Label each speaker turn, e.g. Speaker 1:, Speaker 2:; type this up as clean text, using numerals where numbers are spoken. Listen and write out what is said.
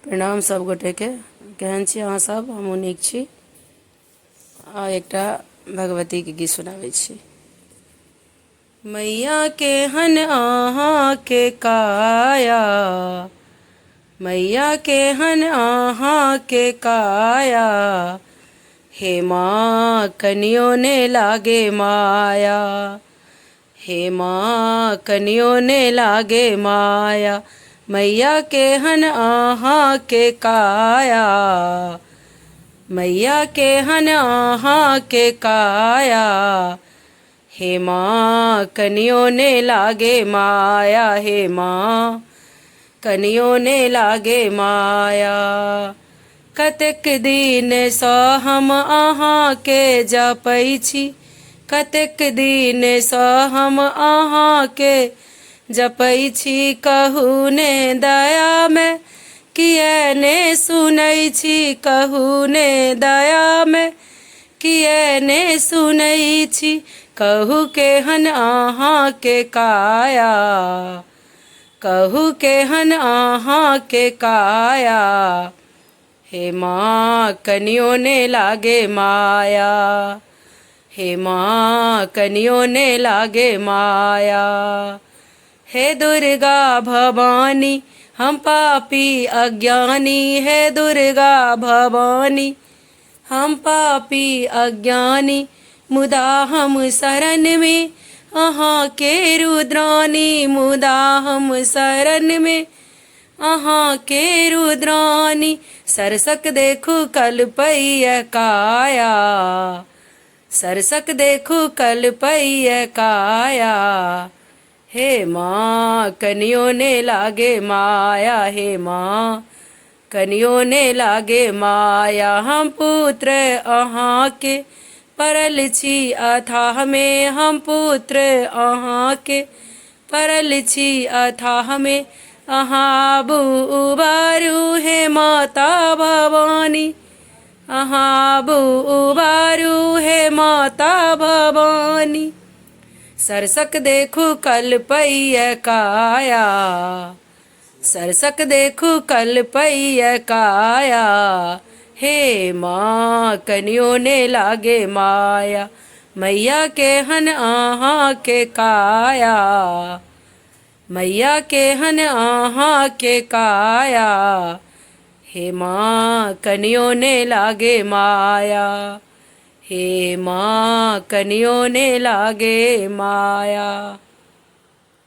Speaker 1: प्रणाम सब गोटे के। केहन छी अहाँ सब? हमहूँ नीक छी। आ एकटा भगवती के गीत सुनाबै छी। मैया केहन अहाँ के काया, मैया केहन अहाँ के काया, हे माँ कनियो ने लागे माया, हे माँ कनियो ने लागे माया, मैया केहन अहाँ के काया, मैया केहन अहाँ के काया, हे माँ कनियो ने लागे माया, हे माँ कनियो ने लागे माया। कतेक दिन सँ हम अहाँ के जपै छी, कतेक दिन सँ हम अहाँ के जपै छी, कहू ने दया में किए ने सुनै छी, कहू ने दया में किए ने सुनै छी, कहू केहन अहाँ के काया, कहू केहन अहाँ के काया, हे माँ कनियो ने लागे माया, हे माँ कनियो ने लागे माया। हे दुर्गा भवानी हम पापी अज्ञानी, हे दुर्गा भवानी हम पापी अज्ञानी, मुदा हम शरण में अहाँ के रुद्रानी, मुदा हम शरण में अहाँ के रुद्रानी, सरसक देखू कल्पैया काया, सरसक देखू कल्पैया काया, हे माँ कनियो ने लागे माया, हे माँ कनियो ने लागे माया। हम पुत्र अहाँ के परल छी अथाह में, हम पुत्र अहाँ के परल छी अथाह में, अहाँ उबारू हे माता भवानी, अहाँ उबारू हे माता भवानी, सरसक देखू कल्पैया काया, सरसक देखू कल्पैया काया, हे माँ कनियो ने लागे माया, मैया केहन अहाँ के काया, मैया केहन अहाँ के काया, हे माँ कनियो ने लागे माया, हे माँ कनियो ने लागे माया।